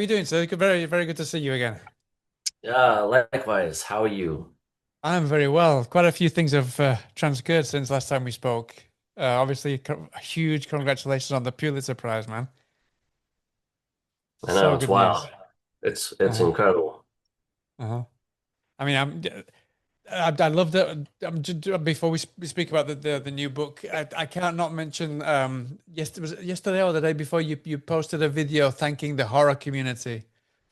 How are you doing, sir? Very, very good to see you again. Likewise, how are you? I'm very well. Quite a few things have transcurred since last time we spoke. Obviously, a huge congratulations on the Pulitzer Prize, man. I know So it's good wild. news. It's Uh-huh. incredible. Uh-huh. I mean, I love that. Before we speak about the new book, I can't not mention was it yesterday or the day before you posted a video thanking the horror community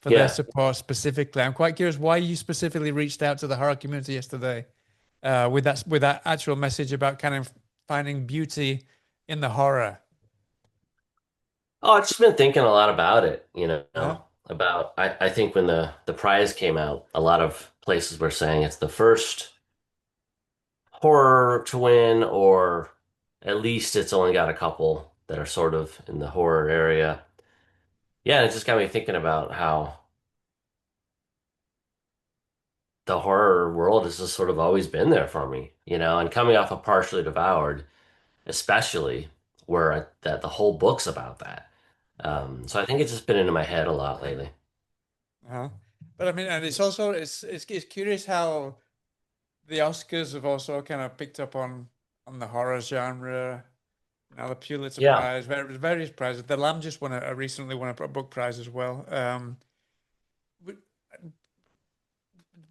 for their Yeah. support specifically. I'm quite curious why you specifically reached out to the horror community yesterday. With that actual message about kind of finding beauty in the horror. Oh, I've just been thinking a lot about it, Uh-huh. about I think when the prize came out, a lot of places were saying it's the first horror to win, or at least it's only got a couple that are sort of in the horror area. Yeah, and it just got me thinking about how the horror world has just sort of always been there for me, and coming off of Partially Devoured, especially where that the whole book's about that. So I think it's just been into my head a lot lately. Uh-huh. But I mean, and it's also it's curious how the Oscars have also kind of picked up on the horror genre. Now the Pulitzer Yeah, Prize, various prizes. The Lamb just won recently won a book prize as well.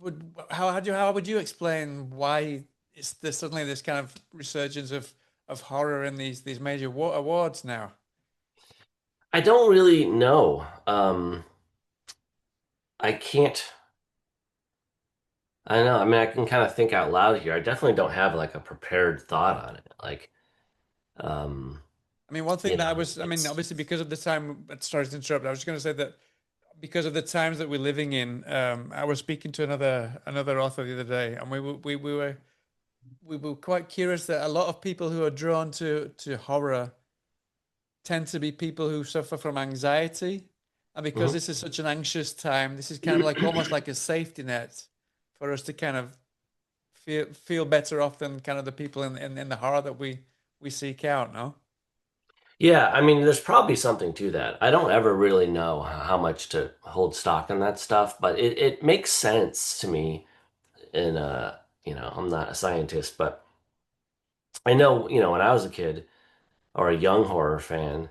Would, how would you explain why there's suddenly this kind of resurgence of horror in these major awards now? I don't really know. I can't. I don't know. I mean, I can kind of think out loud here. I definitely don't have like a prepared thought on it. Um, I mean, one thing that I mean, it's obviously because of the time, sorry to interrupt, I was just going to say that because of the times that we're living in, I was speaking to another author the other day, and we were quite curious that a lot of people who are drawn to horror tend to be people who suffer from anxiety. And because Mhm. this is such an anxious time, this is kind of like almost like a safety net for us to kind of feel better off than kind of the people in the horror that we seek out, no? Yeah, I mean, there's probably something to that. I don't ever really know how much to hold stock in that stuff, but it makes sense to me. I'm not a scientist, but I know, when I was a kid or a young horror fan,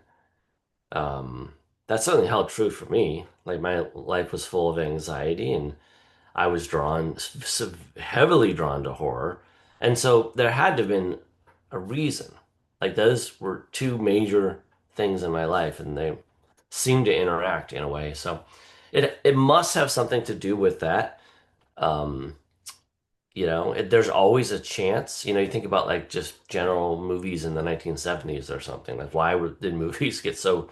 um, that certainly held true for me. Like my life was full of anxiety, and I was heavily drawn to horror. And so there had to have been a reason. Like those were two major things in my life, and they seem to interact in a way. So it must have something to do with that. Um, there's always a chance. You think about like just general movies in the 1970s or something. Like did movies get so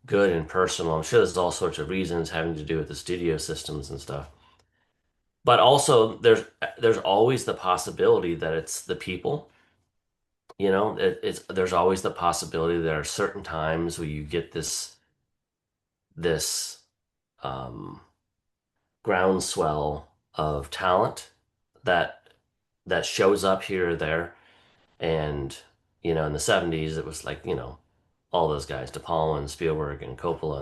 good and personal? I'm sure there's all sorts of reasons having to do with the studio systems and stuff. But also there's always the possibility that it's the people. There's always the possibility there are certain times where you get this um, groundswell of talent that that shows up here or there. And in the 70s, it was like all those guys, De Palma and Spielberg and Coppola,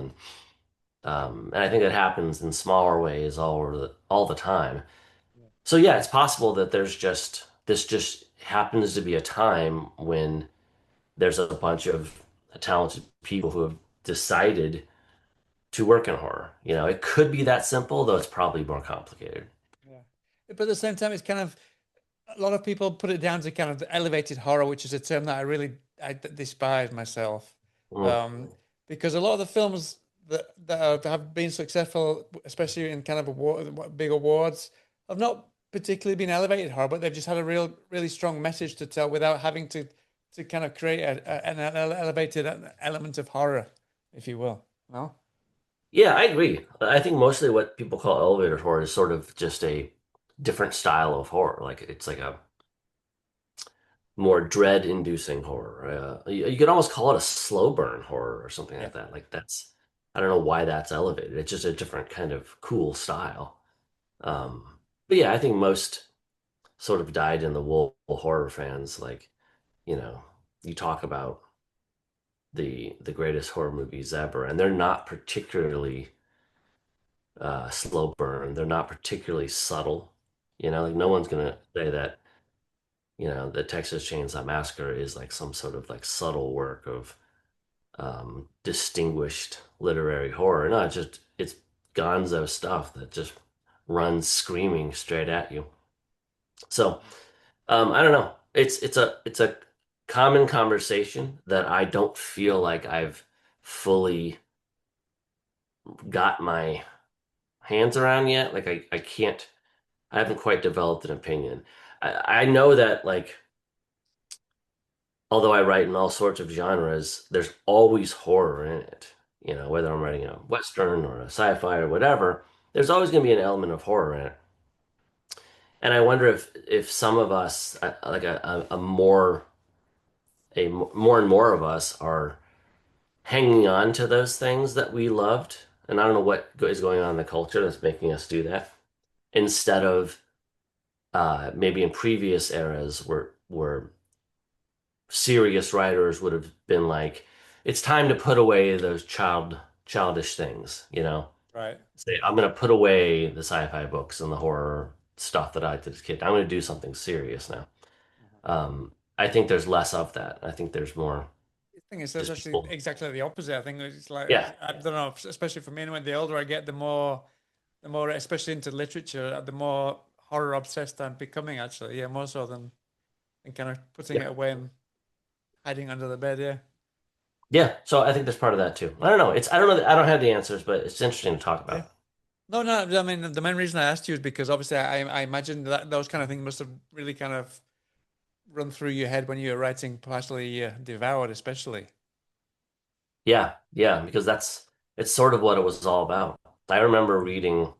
and I think it happens in smaller ways all the time. So yeah, it's possible that this just happens to be a time when there's a bunch of talented people who have decided to work in horror. It could be that simple, though it's probably more complicated. Yeah. But at the same time, it's kind of a lot of people put it down to kind of the elevated horror, which is a term that I despise myself, Mm. um, because a lot of the films that have been successful, especially in kind of big awards, have not particularly been elevated horror, but they've just had a really strong message to tell without having to kind of create an elevated element of horror, if you will. No? Yeah, I agree. I think mostly what people call elevator horror is sort of just a different style of horror. Like it's like a more dread-inducing horror. You could almost call it a slow burn horror or something Yeah. like that. Like I don't know why that's elevated. It's just a different kind of cool style. But yeah, I think most sort of dyed in the wool horror fans, like, you know, you talk about the greatest horror movies ever, and they're not particularly. slow burn. They're not particularly subtle. Like no one's gonna say that, the Texas Chainsaw Massacre is like some sort of like subtle work of distinguished literary horror. No, it's gonzo stuff that just runs screaming straight at you. So I don't know. It's a common conversation that I don't feel like I've fully got my hands around yet. Like I can't. I haven't quite developed an opinion. I know that like although I write in all sorts of genres, there's always horror in it. Whether I'm writing a Western or a sci-fi or whatever, there's always going to be an element of horror in it. And I wonder if some of us, like more and more of us, are hanging on to those things that we loved. And I don't know what is going on in the culture that's making us do that instead of maybe in previous eras where serious writers would have been like, it's time to put away those childish things. Right. Say, I'm going to put away the sci-fi books and the horror stuff that I did as a kid. I'm going to do something serious now. I think there's less of that. I think there's more I think it's just actually people. exactly the opposite. I think it's like Yeah, I don't know, especially for me. When the older I get, the more, especially into literature, the more horror obsessed I'm becoming. Actually, yeah, more so than kind of putting yeah, it away and hiding under the bed. Yeah. yeah. So I think there's part of that too. I don't know. I don't know. I don't have the answers, but it's interesting to talk Yeah. about. No, no. I mean, the main reason I asked you is because obviously I imagine that those kind of things must have really kind of run through your head when you were writing partially devoured, especially. Yeah, yeah, because it's sort of what it was all about. I remember reading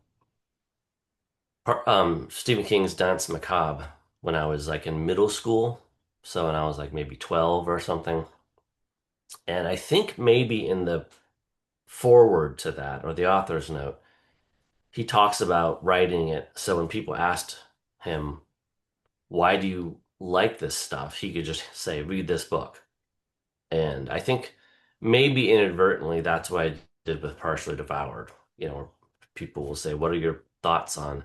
Stephen King's Danse Macabre when I was like in middle school. So when I was like maybe 12 or something. And I think maybe in the forward to that or the author's note, he talks about writing it so when people asked him, why do you like this stuff? He could just say, read this book. And I think maybe inadvertently that's what I did with Partially Devoured. People will say, what are your thoughts on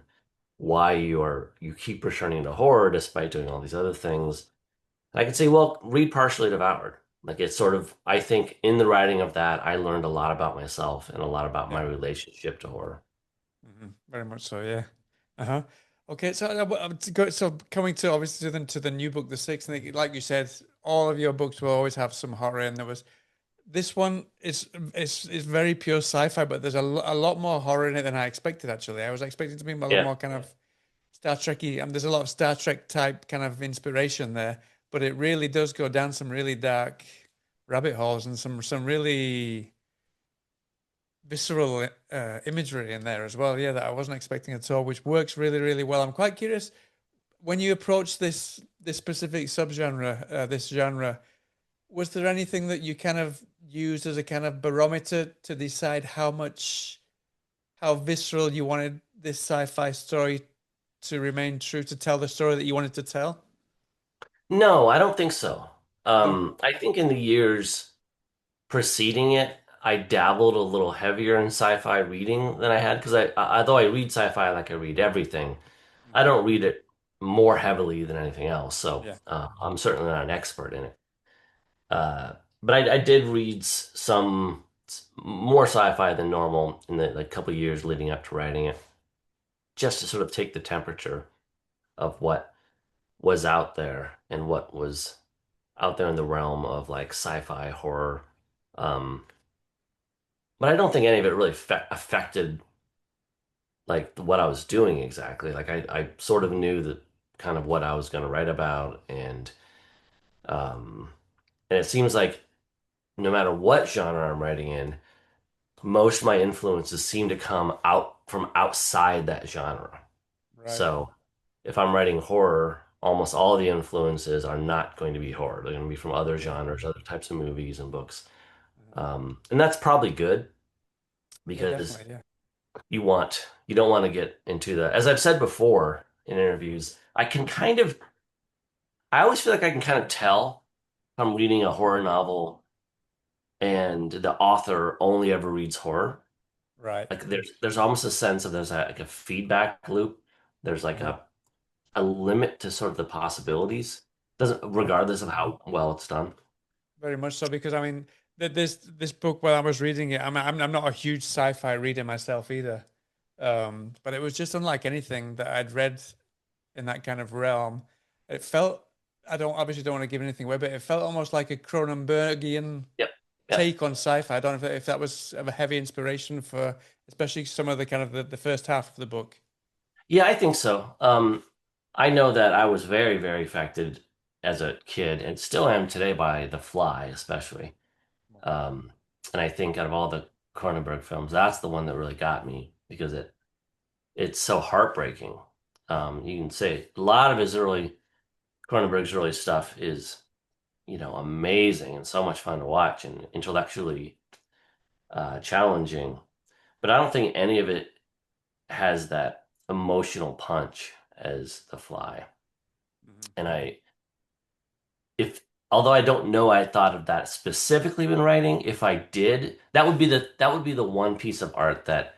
why you keep returning to horror despite doing all these other things? And I could say, well, read Partially Devoured. Like it's sort of, I think in the writing of that, I learned a lot about myself and a lot about my Yeah. relationship to horror. Very much so. Yeah. Uh-huh. Okay, so so coming to obviously to the new book, the Sixth Nik, like you said, all of your books will always have some horror, and there was this one is very pure sci-fi, but there's a lot more horror in it than I expected. Actually, I was expecting to be a lot Yeah. more kind of Star Trekky, and there's a lot of Star Trek type kind of inspiration there, but it really does go down some really dark rabbit holes and some really visceral imagery in there as well. Yeah, that I wasn't expecting at all, which works really, really well. I'm quite curious when you approach this specific subgenre, this genre. Was there anything that you kind of used as a kind of barometer to decide how visceral you wanted this sci-fi story to remain true to tell the story that you wanted to tell? No, I don't think so. No. I think in the years preceding it, I dabbled a little heavier in sci-fi reading than I had because although I read sci-fi like I read everything, I Mhm. don't read it more heavily than anything else. So Yeah. I'm certainly not an expert in it. But I did read some more sci-fi than normal in the like couple years leading up to writing it, just to sort of take the temperature of what was out there and what was out there in the realm of like sci-fi horror. Um, but I don't think any of it really affected like what I was doing exactly. Like I sort of knew that kind of what I was going to write about, um, and it seems like no matter what genre I'm writing in, most of my influences seem to come out from outside that genre. Right. So if I'm writing horror, almost all the influences are not going to be horror. They're going to be from other Yeah. genres, other types of movies and books. Mhm. And that's probably good Yeah, because definitely. Yeah. you don't want to get into the, as I've said before in interviews, I always feel like I can kind of tell if I'm reading a horror novel and the author only ever reads horror. Right. Like there's almost a sense of there's like a feedback loop. There's like Uh-huh. a limit to sort of the possibilities, doesn't regardless of how well it's done. Very much so, because I mean, this book, while I was reading it, I'm not a huge sci-fi reader myself either, but it was just unlike anything that I'd read in that kind of realm. It felt, I don't obviously don't want to give anything away, but it felt almost like a Cronenbergian Yep. Yep. take on sci-fi. I don't know if that was of a heavy inspiration for, especially some of the kind of the first half of the book. Yeah, I think so. I know that I was very, very affected as a kid and still am today by The Fly, especially. Um, and I think out of all the Cronenberg films, that's the one that really got me because it's so heartbreaking. You can say a lot of his early Cronenberg's early stuff is, amazing and so much fun to watch and intellectually challenging. But I don't think any of it has that emotional punch as The Fly. Mhm. And if although I don't know I thought of that specifically when writing, if I did, that would be the one piece of art that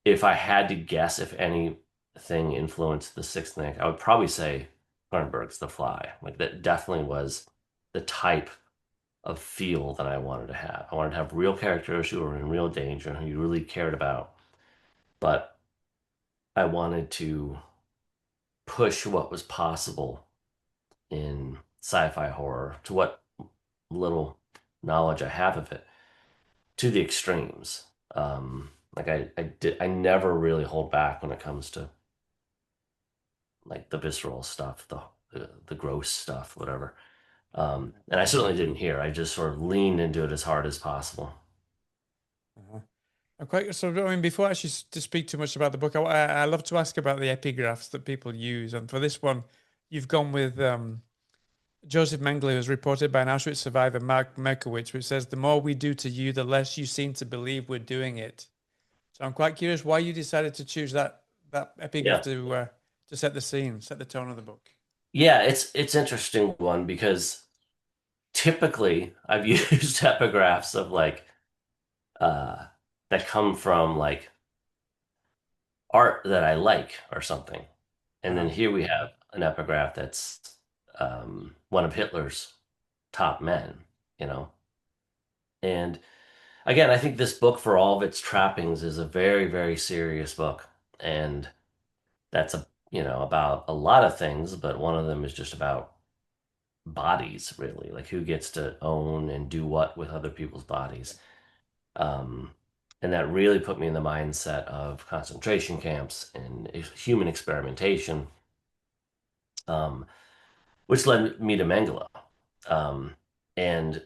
if I had to guess if anything influenced the Sixth Nik, I would probably say Cronenberg's The Fly. Like that definitely was the type of feel that I wanted to have. I wanted to have real characters who were in real danger, who you really cared about, but I wanted to push what was possible in sci-fi horror to what little knowledge I have of it to the extremes. Like I never really hold back when it comes to like the visceral stuff, the gross stuff, whatever. And I certainly didn't here. I just sort of leaned into it as hard as possible. Uh-huh. I'm quite so. I mean, before actually to speak too much about the book, I love to ask about the epigraphs that people use. And for this one, you've gone with Joseph Mengele, who's reported by an Auschwitz survivor, Mark Merkowitz, which says, "The more we do to you, the less you seem to believe we're doing it." So I'm quite curious why you decided to choose that epigraph Yeah. to set the scene, set the tone of the book. Yeah, it's interesting one because typically I've used epigraphs of like uh that come from like art that I like or something. And then Uh-huh. here we have an epigraph that's one of Hitler's top men, you know. And again, I think this book, for all of its trappings, is a very, very serious book. And that's about a lot of things, but one of them is just about bodies, really, like who gets to own and do what with other people's bodies. Um, and that really put me in the mindset of concentration camps and human experimentation, um, which led me to Mengele. Um, and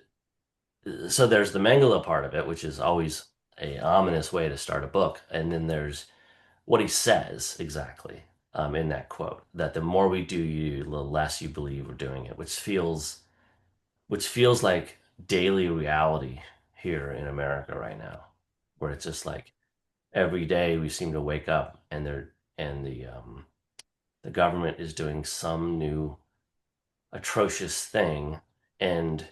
so there's the Mengele part of it, which is always a ominous way to start a book. And then there's what he says exactly in that quote, that the more we do you, the less you believe we're doing it, which feels like daily reality here in America right now, where it's just like every day we seem to wake up and the government is doing some new atrocious thing, and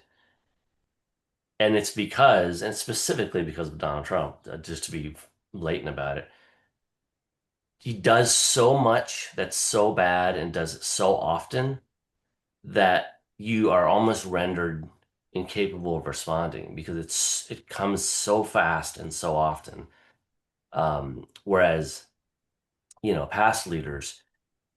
it's because, and specifically because of Donald Trump, just to be blatant about it, he does so much that's so bad and does it so often that you are almost rendered incapable of responding because it comes so fast and so often. Whereas, past leaders,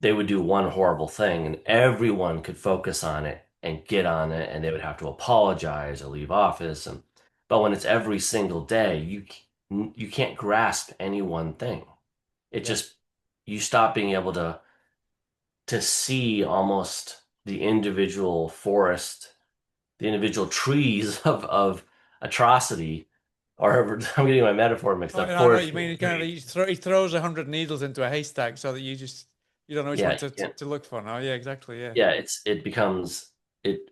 they would do one horrible thing and everyone could focus on it and get on it and they would have to apologize or leave office. And but when it's every single day, you can't grasp any one thing. It Yeah. just you stop being able to see almost the individual forest, the individual trees of atrocity. Or I'm getting my metaphor mixed Oh, up. and I know what Forest you for mean. the He kind of trees. he throws 100 needles into a haystack so that you don't know which Yeah, one you can't. to look for now. Yeah, exactly. Yeah. Yeah, it becomes it.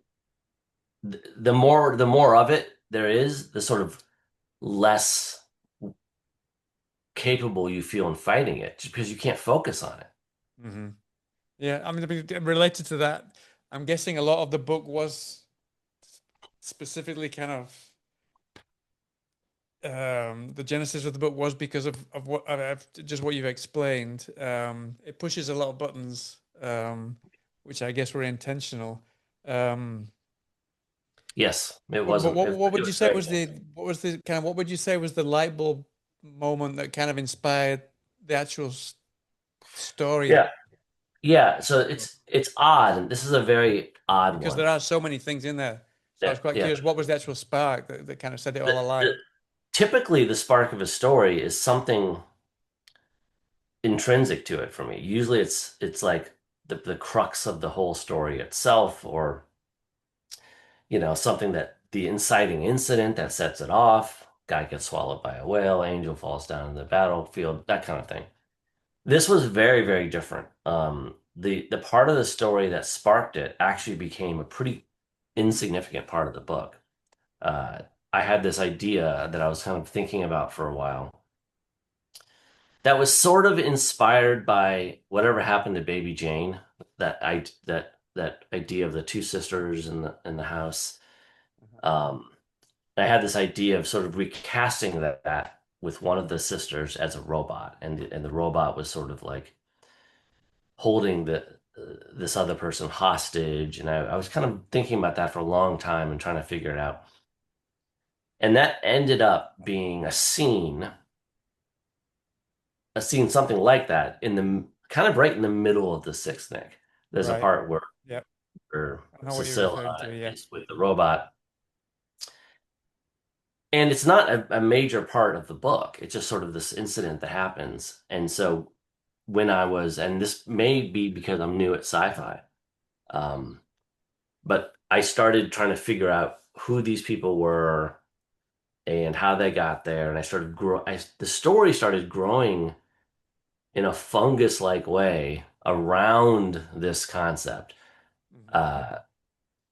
The more of it there is, the sort of less capable you feel in fighting it, just because you can't focus on it. Hmm. Yeah. I mean, related to that, I'm guessing a lot of the book was specifically kind of the genesis of the book was because of what just what you've explained. It pushes a lot of buttons, which I guess were intentional. Um, Yes, it but wasn't. what It would you was say very was the kind of what would you say was the light bulb moment that kind of inspired the actual story? yeah, yeah. So it's odd, and this is a very odd Because one. there are so many things in there. So I Yeah, was quite yeah. curious, what was the actual spark that kind of set it The, all alight? the, typically, the spark of a story is something intrinsic to it for me. Usually, it's like the crux of the whole story itself, or something that the inciting incident that sets it off. Guy gets swallowed by a whale, angel falls down in the battlefield, that kind of thing. This was very, very different. The part of the story that sparked it actually became a pretty insignificant part of the book. Uh, I had this idea that I was kind of thinking about for a while that was sort of inspired by whatever happened to Baby Jane. That idea of the two sisters in the house. Um, I had this idea of sort of recasting that with one of the sisters as a robot, and the robot was sort of like holding this other person hostage, and I was kind of thinking about that for a long time and trying to figure it out. And that ended up being a scene something like that in the kind of right in the middle of the Sixth Nik. There's a Right. part Yeah. where I know what you're Sisilla referring to. Yeah. is with the robot, and it's not a major part of the book. It's just sort of this incident that happens. And so and this may be because I'm new at sci-fi, um, but I started trying to figure out who these people were and how they got there, and the story started growing in a fungus-like way around this concept. Mhm. Uh,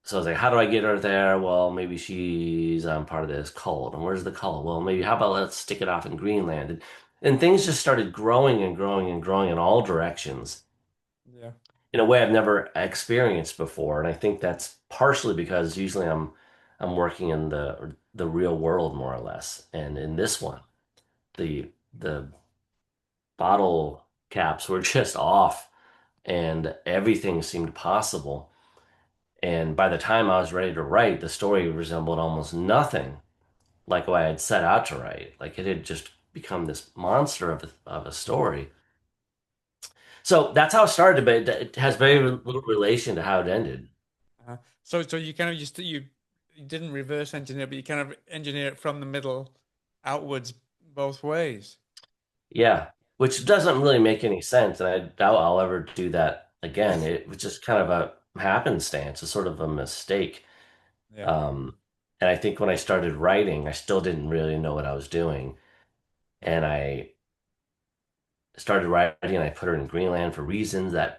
so I was like, how do I get her there? Well, maybe she's part of this cult. And where's the cult? Well, maybe how about let's stick it off in Greenland? And things just started growing and growing and growing in all directions Yeah. in a way I've never experienced before. And I think that's partially because usually I'm working in the real world more or less. And in this one, the bottle caps were just off and everything seemed possible. And by the time I was ready to write, the story resembled almost nothing like what I had set out to write. Like it had just become this monster of a story. So that's how it started, but it has very Uh-huh. little relation to how it ended. So you kind of you didn't reverse engineer, but you kind of engineer it from the middle outwards both ways. Yeah, which doesn't really make any sense, and I doubt I'll ever do that again. It was just kind of a happenstance, a sort of a mistake. Yeah. Um, and I think when I started writing, I still didn't really know what I was doing, and I started writing, and I put her in Greenland for reasons that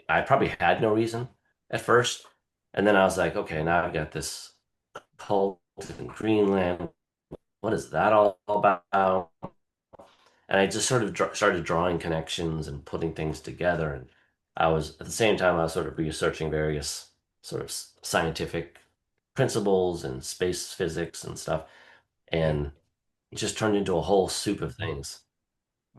I probably had no reason at first, and then I was like, okay, now I've got this cult in Greenland. What is that all about? And I just sort of started drawing connections and putting things together. And I was at the same time I was sort of researching various sort of scientific principles and space physics and stuff, Yeah. and it just turned into a whole soup of things.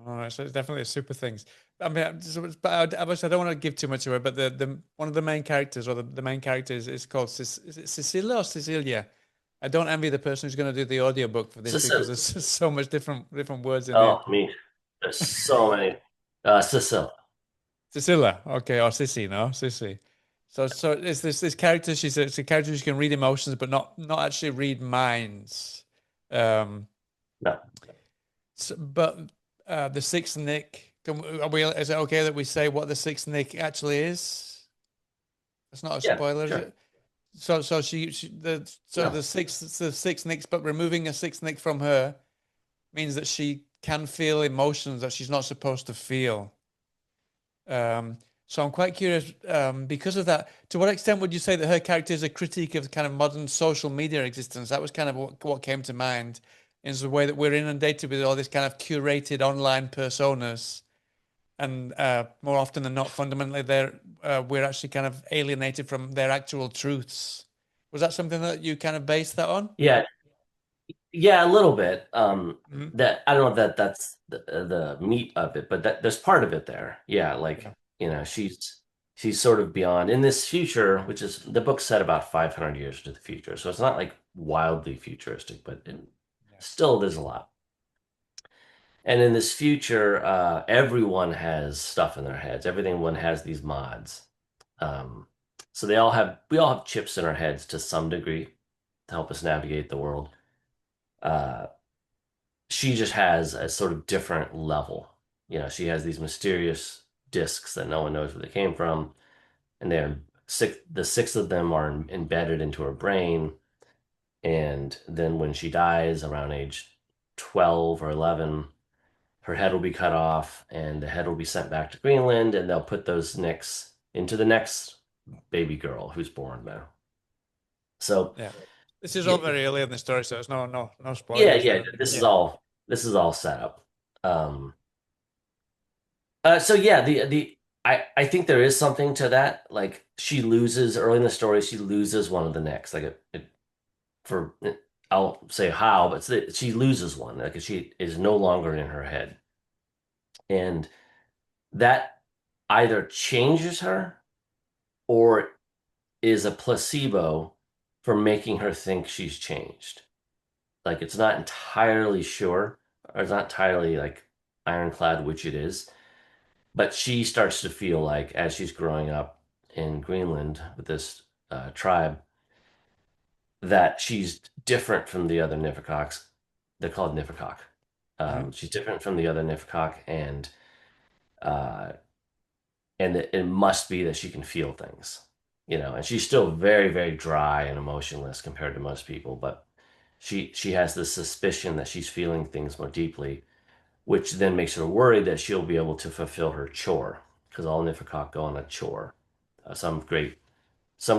All right. So it's definitely a super things. I mean, but obviously I don't want to give too much away, but the one of the main characters or the main character is called is it Cecilia or Cecilia? I don't envy the person who's going to do the audiobook for this because Sicily. there's so much different words in here. Oh, me. There's so many. Sisilla. Sisilla, okay, or Sissy, no, Sissy. So it's this character. It's a character who can read emotions, but not actually read minds. Um, No. but the Sixth Nick. Is it okay that we say what the Sixth Nick actually is? It's not a Yeah, spoiler, is sure. it? So she the so No. the sixth Nicks, but removing a sixth Nick from her means that she can feel emotions that she's not supposed to feel. So I'm quite curious, because of that, to what extent would you say that her character is a critique of kind of modern social media existence? That was kind of what came to mind, is the way that we're inundated with all this kind of curated online personas, and more often than not, fundamentally, we're actually kind of alienated from their actual truths. Was that something that you kind of based that on? Yeah, Yeah, a little bit. Mhm. That I don't know if that's the meat of it, but that there's part of it there. Yeah, Yeah. like, she's sort of beyond in this future, which is the book set about 500 years into the future. So it's not like wildly futuristic, but Yeah. still there's a lot. And in this future, everyone has stuff in their heads. Everyone has these mods. Um, so we all have chips in our heads to some degree to help us navigate the world. Uh, she just has a sort of different level. She has these mysterious discs that no one knows where they came from, and the six of them are embedded into her brain. And then when she dies around age 12 or 11, her head will be cut off, and the head will be sent back to Greenland, and they'll put those nicks into the next baby girl who's born there. So, Yeah. This is yeah, all very early in the story, so it's no yeah, spoilers. yeah, But this is yeah, all set up. Um, so yeah, I think there is something to that. Like, she loses early in the story, she loses one of the necks. Like, for I'll say how, but she loses one. Like, she is no longer in her head, and that either changes her or is a placebo for making her think she's changed. Like, it's not entirely sure, or it's not entirely like ironclad which it is, but she starts to feel like as she's growing up in Greenland with this tribe that she's different from the other Nifferkocks. They're called Nifferkok. mhm. She's different from the other Nifferkok, uh, and it must be that she can feel things, and she's still very, very dry and emotionless compared to most people, but she has this suspicion that she's feeling things more deeply, which then makes her worried that she'll be able to fulfill her chore, because all Nifferkok go on a chore, some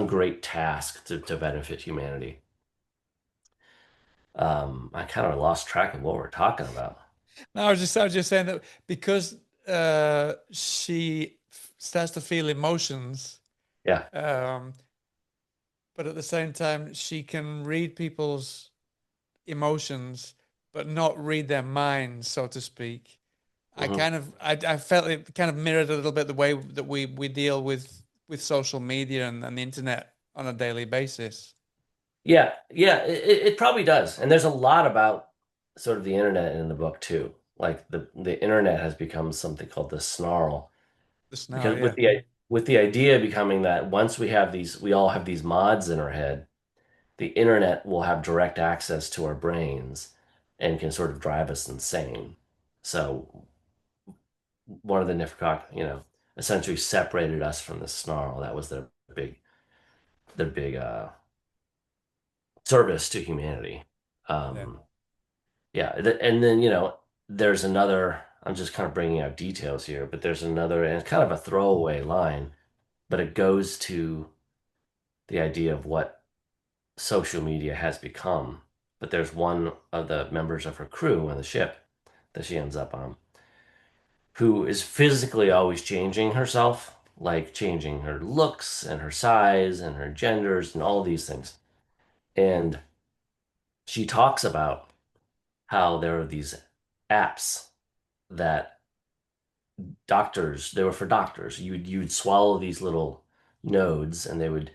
great task to benefit humanity. I kind of lost track of what we're talking about. No, I was just saying that because she starts to feel emotions, Yeah. um, but at the same time she can read people's emotions, but not read their minds, so to speak. Hmm. I felt it kind of mirrored a little bit the way that we deal with social media and the internet on a daily basis. Yeah, yeah, it probably does. And there's a lot about sort of the internet in the book too. Like, the internet has become something called the snarl, Just now, because yeah, with the idea becoming that once we all have these mods in our head, the internet will have direct access to our brains and can sort of drive us insane. So one of the Nifrkok, essentially separated us from the snarl. That was their big service to humanity. yeah, Um, yeah, and then there's another. I'm just kind of bringing out details here, but there's another, and it's kind of a throwaway line, but it goes to the idea of what social media has become. But there's one of the members of her crew on the ship that she ends up on who is physically always changing herself, like changing her looks and her size and her genders and all these things. And she talks about how there are these apps that they were for doctors. You'd swallow these little nodes, and they'd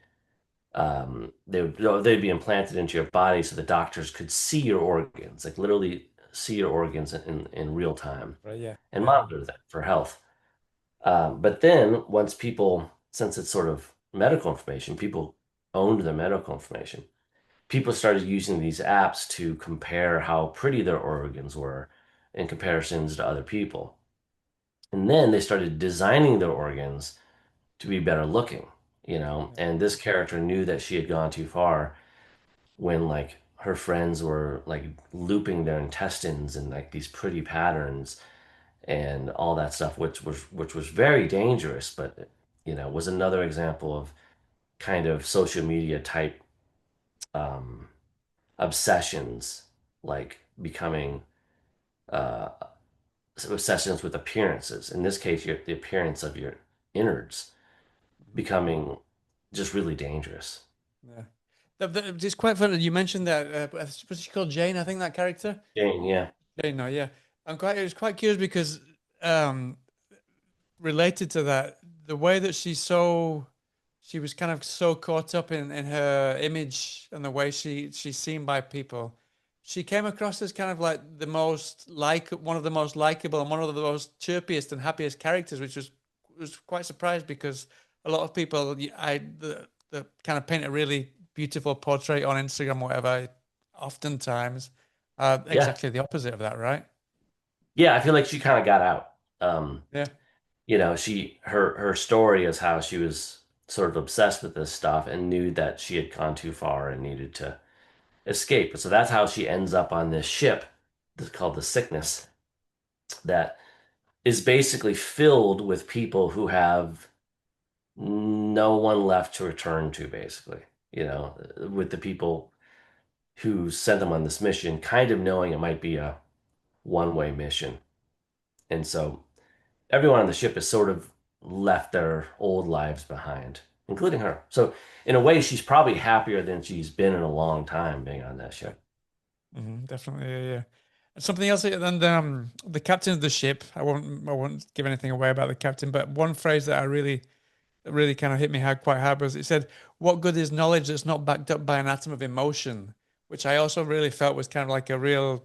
be implanted into your body so the doctors could see your organs, like literally see your organs in real time right, yeah, and yeah, monitor them for health. But then once people, since it's sort of medical information, people owned the medical information. People started using these apps to compare how pretty their organs were in comparisons to other people. And then they started designing their organs to be better looking, yeah. and this character knew that she had gone too far when, like, her friends were like looping their intestines in like these pretty patterns and all that stuff, which was very dangerous, but was another example of kind of social media type um, obsessions, like becoming uh, obsessions with appearances. In this case, the appearance of your innards Mhm. becoming just really dangerous. Yeah. It's quite funny. You mentioned that. What's she called? Jane, I think that character. Jane, yeah, Jane, no, yeah. It was quite curious because um, related to that, the way that she was kind of so caught up in her image and the way she's seen by people. She came across as kind of like one of the most likable and one of the most chirpiest and happiest characters, which was quite surprised because a lot of people the kind of paint a really beautiful portrait on Instagram or whatever, oftentimes yeah, exactly the opposite of that, right? yeah. I feel like she kind of got out. Um, Yeah. her story is how she was sort of obsessed with this stuff and knew that she had gone too far and needed to escape. So that's how she ends up on this ship that's called the Sickness that is basically filled with people who have no one left to return to, basically, with the people who sent them on this mission, kind of knowing it might be a one-way mission. And so everyone on the ship has sort of left their old lives behind, including her. So in a way, she's probably happier than she's been in a long time being on that ship. Definitely, yeah, yeah. And something else, and the captain of the ship. I won't give anything away about the captain, but one phrase that really kind of hit me hard, quite hard was it said, "What good is knowledge that's not backed up by an atom of emotion?" Which I also really felt was kind of like a real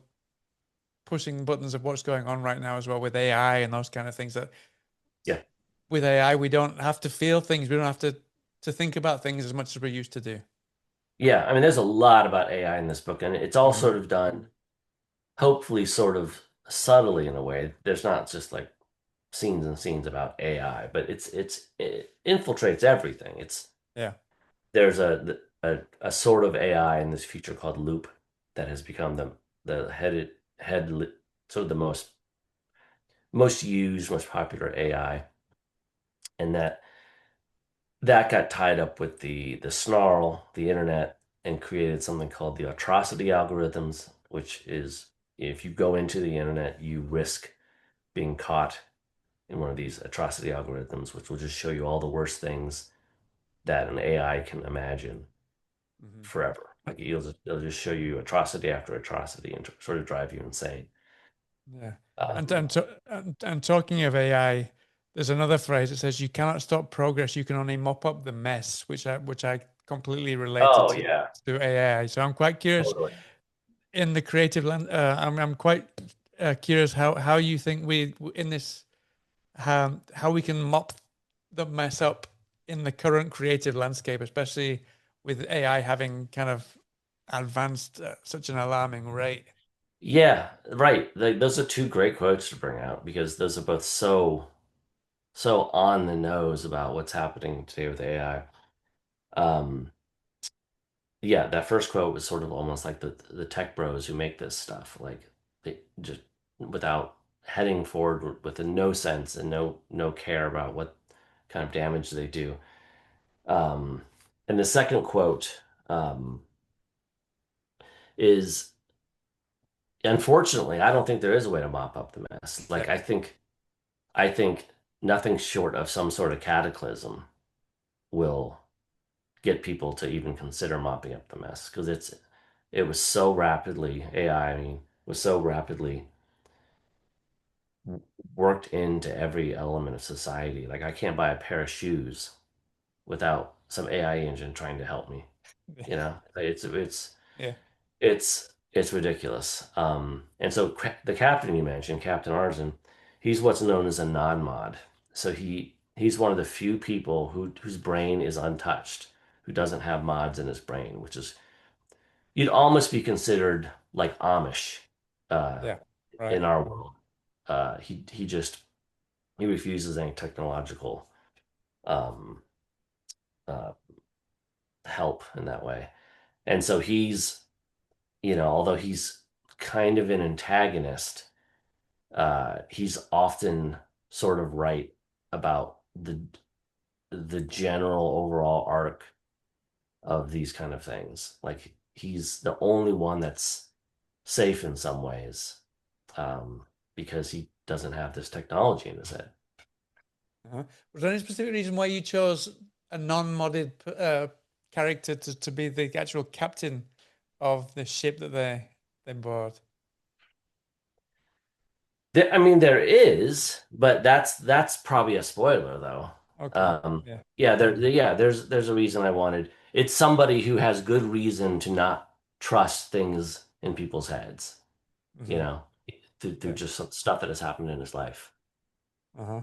pushing buttons of what's going on right now as well with AI and those kind of things. That Yeah. with AI, we don't have to feel things, we don't have to think about things as much as we used to do. Yeah. I mean, there's a lot about AI in this book, and it's all Hmm. sort of done, hopefully, sort of subtly in a way. There's not just like scenes and scenes about AI, but it infiltrates everything. Yeah. There's a sort of AI in this feature called Loop that has become the sort of the most used, most popular AI, and that got tied up with the snarl, the internet, and created something called the atrocity algorithms, which is if you go into the internet, you risk being caught in one of these atrocity algorithms, which will just show you all the worst things that an AI can imagine Hmm. forever. Like it'll just show you atrocity after atrocity and sort of drive you insane. Yeah. Um, And talking of AI, there's another phrase that says you cannot stop progress, you can only mop up the mess, which I completely related oh yeah, to AI. So I'm quite curious totally. in the creative land. I'm quite curious how you think we in this how we can mop the mess up in the current creative landscape, especially with AI having kind of advanced at such an alarming rate. Yeah, right. Those are two great quotes to bring out because those are both so on the nose about what's happening today with AI. Um, yeah, that first quote was sort of almost like the tech bros who make this stuff, like they just without heading forward with a no sense and no care about what kind of damage they do. Um, and the second quote is unfortunately, I don't think there is a way to mop up the mess. Yeah. Like I think nothing short of some sort of cataclysm will get people to even consider mopping up the mess because it was so rapidly AI, I mean, was so rapidly worked into every element of society. Like I can't buy a pair of shoes without some AI engine trying to help me. Yeah. It's ridiculous. And so the captain you mentioned, Captain Arzen, he's what's known as a non-mod. So he's one of the few people whose brain is untouched, who doesn't have mods in his brain, which is you'd almost be considered like Amish uh, Yeah. Right. in our world. He refuses any technological um, uh, help in that way, and so although he's kind of an antagonist, he's often sort of right about the general overall arc of these kind of things. Like he's the only one that's safe in some ways, because he doesn't have this technology in his head. Uh-huh. Was there any specific reason why you chose a non-modded character to be the actual captain of the ship that they board? I mean, there is, but that's probably a spoiler though. Okay. Yeah. Yeah, yeah, there's a reason I wanted. It's somebody who has good reason to not trust things in people's heads, you Hmm. know, through Yeah. just some stuff that has happened in his life. Uh-huh.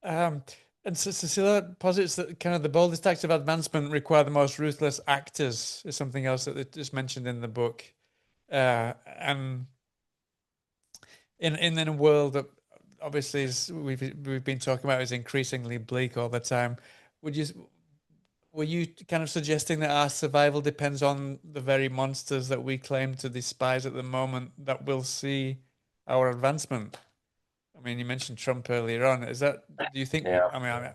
Um, and Sisilla posits that kind of the boldest acts of advancement require the most ruthless actors, is something else that is mentioned in the book. And in a world that obviously is, we've been talking about is increasingly bleak all the time, would you were you kind of suggesting that our survival depends on the very monsters that we claim to despise at the moment that will see our advancement? I mean, you mentioned Trump earlier on. Is that, do you think, Yeah.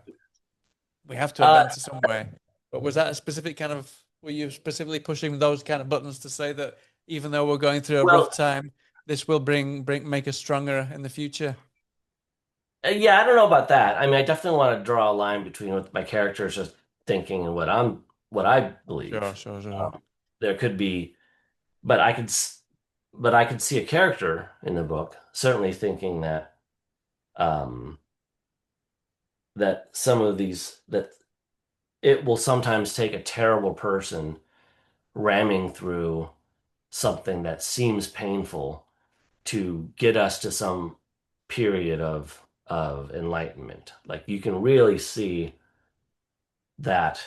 we have to Uh, advance in some way, but was that a specific kind of, were you specifically pushing those kind of buttons to say that even though we're going through a rough well, time, this will make us stronger in the future? yeah, I don't know about that. I mean, I definitely want to draw a line between what my character is just thinking and what I Sure, believe. sure, sure. Um, there could be, but but I could see a character in the book certainly thinking that um, that some of these that it will sometimes take a terrible person ramming through something that seems painful to get us to some period of enlightenment. Like you can really see that,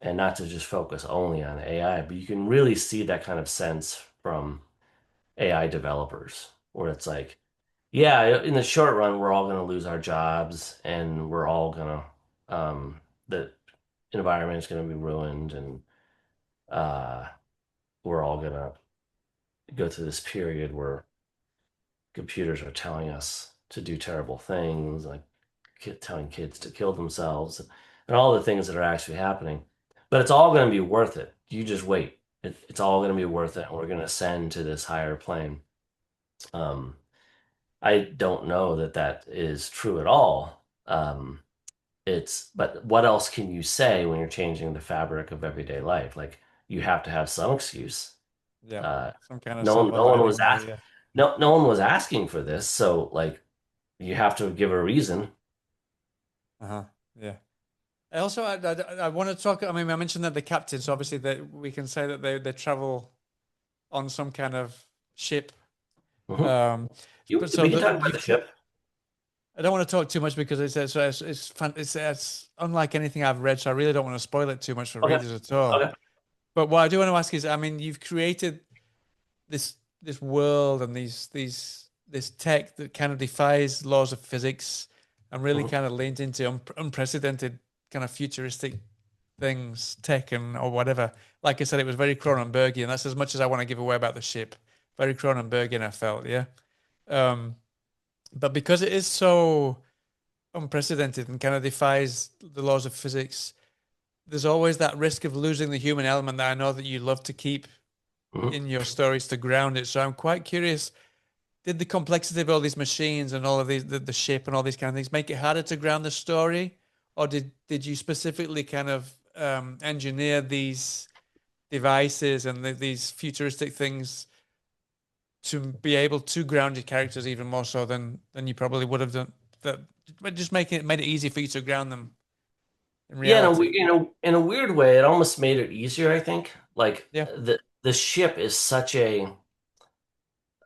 and not to just focus only on AI, but you can really see that kind of sense from AI developers, where it's like, yeah, in the short run, we're all going to lose our jobs, and we're all going to, the environment is going to be ruined, and uh, we're all going to go through this period where computers are telling us to do terrible things, like telling kids to kill themselves, and all the things that are actually happening. But it's all going to be worth it. You just wait. It's all going to be worth it, and we're going to ascend to this higher plane. Um, I don't know that that is true at all. But what else can you say when you're changing the fabric of everyday life? Like you have to have some excuse. Yeah. Uh, Some kind of no silver one was lining there. asked. Yeah. No one was asking for this, so like you have to give a reason. Uh-huh. Yeah. I also, I want to talk. I mean, I mentioned that the captains, obviously, that we can say that they travel on some kind of ship. Mhm. Um, but so We can talk that about the ship. I don't want to talk too much because it's unlike anything I've read, so I really don't want to spoil it too much for Okay. readers at all. Okay. But what I do want to ask is, I mean, you've created this world and this tech that kind of defies laws of physics and really Mhm. kind of leans into unprecedented kind of futuristic things, tech and or whatever. Like I said, it was very Cronenbergian. That's as much as I want to give away about the ship. Very Cronenbergian, I felt, yeah. Um, but because it is so unprecedented and kind of defies the laws of physics, there's always that risk of losing the human element that I know that you love to keep Mhm. in your stories to ground it. So I'm quite curious, did the complexity of all these machines and all of these the ship and all these kind of things make it harder to ground the story? Or did you specifically kind of engineer these devices and these futuristic things to be able to ground your characters even more so than you probably would have done? That but just making it made it easy for you to ground them in Yeah, reality. in a weird way, it almost made it easier, I think. Like Yeah. the ship is such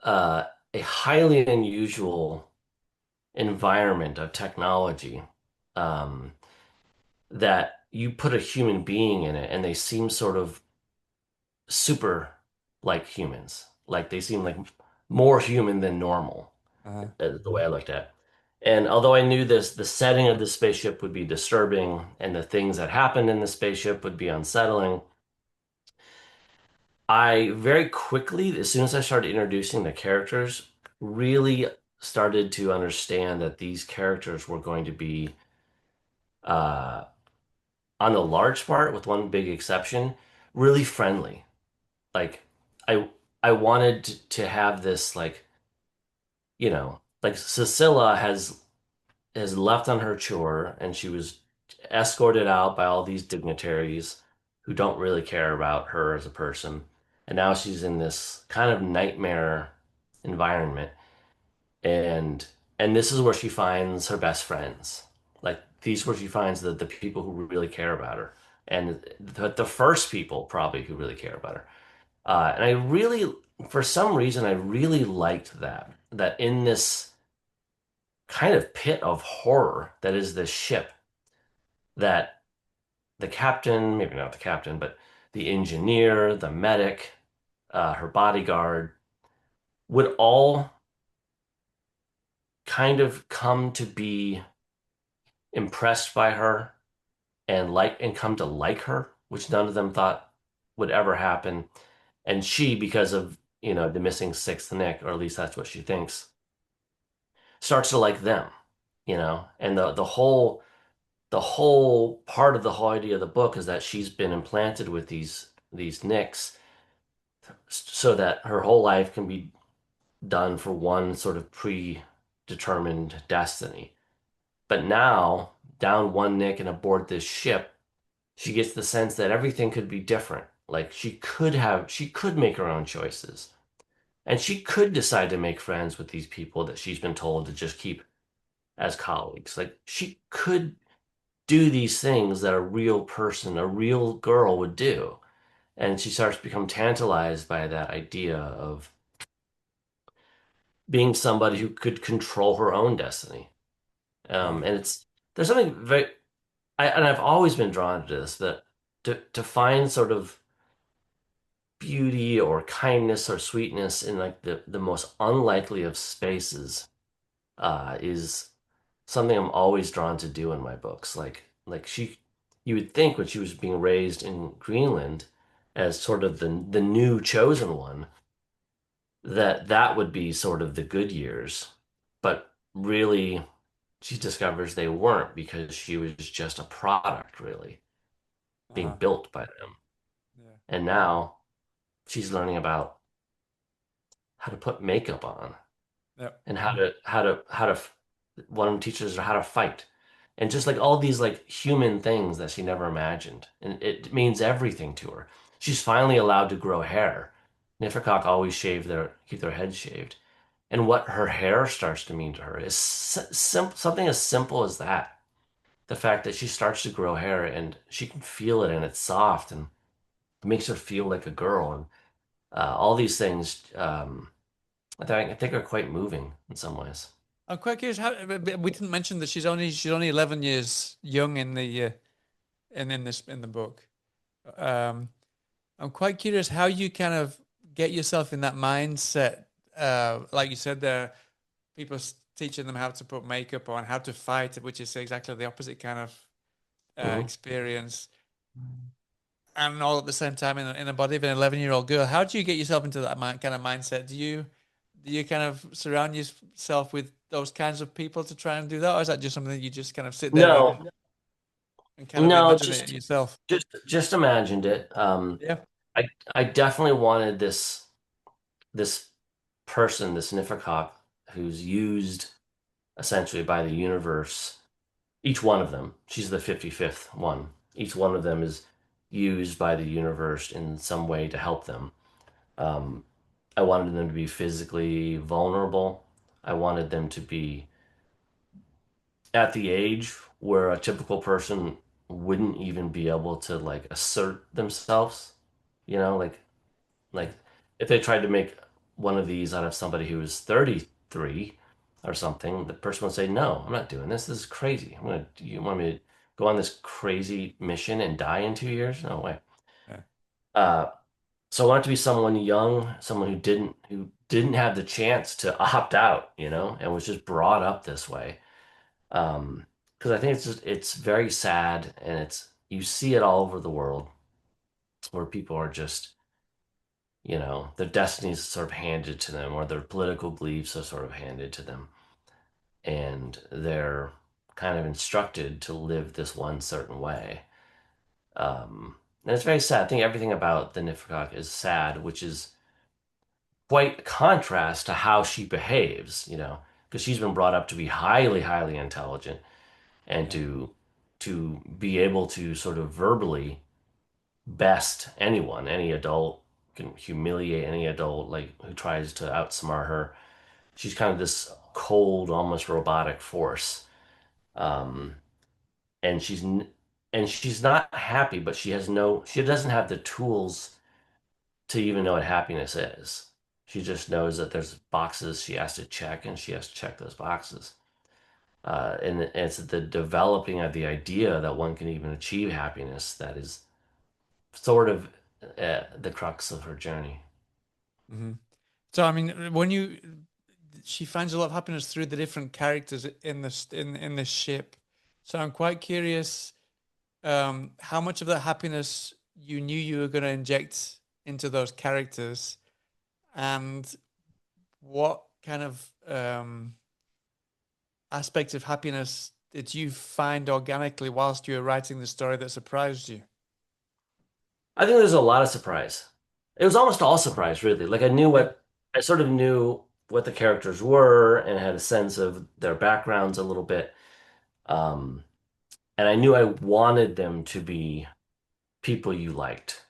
uh, a highly unusual environment of technology, um, that you put a human being in it, and they seem sort of super like humans. Like they seem like more human than normal, Uh-huh. the way I looked at it. And although I knew the setting of the spaceship would be disturbing and the things that happened in the spaceship would be unsettling, I very quickly, as soon as I started introducing the characters, really started to understand that these characters were going to be, uh, on the large part, with one big exception, really friendly. Like I I wanted to have this like, like Sisilla has left on her chore and she was escorted out by all these dignitaries. who don't really care about her as a person. And now she's in this kind of nightmare environment. And and this is where she finds her best friends. Like these where she finds the people who really care about her. And the first people probably who really care about her. And I really, for some reason, I really liked that. That in this kind of pit of horror that is this ship, that the captain, maybe not the captain, but the engineer, the medic, her bodyguard, would all kind of come to be impressed by her and come to like her, which none of them thought would ever happen. And she, because of, the missing sixth Nick, or at least that's what she thinks, starts to like them, and the whole part of the whole idea of the book is that she's been implanted with these nicks so that her whole life can be done for one sort of predetermined destiny. But now, down one nick and aboard this ship, she gets the sense that everything could be different. Like she could make her own choices. And she could decide to make friends with these people that she's been told to just keep as colleagues. Like she could do these things that a real person, a real girl would do. And she starts to become tantalized by that idea of being somebody who could control her own destiny. Right. And there's something and I've always been drawn to this, that to find sort of beauty or kindness or sweetness in like the most unlikely of spaces is something I'm always drawn to do in my books. You would think when she was being raised in Greenland as sort of the new chosen one, that would be sort of the good years, but really she discovers they weren't because she was just a product, really being Uh-huh. built by them. Yeah. And now she's learning about how to put makeup on Yep. and one of them teaches her how to fight, and just like all these like human things that she never imagined, and it means everything to her. She's finally allowed to grow hair. Niffercock always keep their heads shaved, and what her hair starts to mean to her is something as simple as that. The fact that she starts to grow hair and she can feel it and it's soft and it makes her feel like a girl, and all these things I think are quite moving in some ways. I'm quite curious how but we didn't mention that she's only 11 years young in the in the book. Um, I'm quite curious how you kind of get yourself in that mindset. Like you said, there people teaching them how to put makeup on, how to fight, which is exactly the opposite kind of Mhm. experience, and all at the same time in the body of an 11-year-old girl. How do you get yourself into that kind of mindset? Do you kind of surround yourself with those kinds of people to try and do that, or is that just something that you just kind of sit there No, and kind of no, imagine it just yourself? just just imagined it. Yeah, I I definitely wanted this person, this Niffercock, who's used essentially by the universe. Each one of them, she's the 55th one. Each one of them is used by the universe in some way to help them. Um, I wanted them to be physically vulnerable. I wanted them to be at the age where a typical person wouldn't even be able to like assert themselves, like if they tried to make one of these out of somebody who was 33 or something, the person would say, "No, I'm not doing this. This is crazy. You want me to go on this crazy mission and die in 2 years? No way." yeah, Uh, so I want it to be someone young, someone who didn't have the chance to opt out, and was just brought up this way. Because I think it's very sad, and you see it all over the world where people are just, their destinies sort of handed to them, or their political beliefs are sort of handed to them, and they're kind of instructed to live this one certain way. And it's very sad. I think everything about the Niffercock is sad, which is quite a contrast to how she behaves, because she's been brought up to be highly, highly intelligent and yeah, to be able to sort of verbally best anyone, any adult, can humiliate any adult like who tries to outsmart her. She's kind of this cold, almost robotic force. Um, and she's not happy, but she doesn't have the tools to even know what happiness is. She just knows that there's boxes she has to check, and she has to check those boxes. And it's the developing of the idea that one can even achieve happiness that is sort of the crux of her journey. Hmm. So I mean, when you she finds a lot of happiness through the different characters in this in this ship. So I'm quite curious how much of that happiness you knew you were going to inject into those characters, and what kind of aspects of happiness did you find organically whilst you were writing the story that surprised you? I think there's a lot of surprise. It was almost all surprise, really. Like Yeah, I sort of knew what the characters were and had a sense of their backgrounds a little bit. Um, and I knew I wanted them to be people you liked.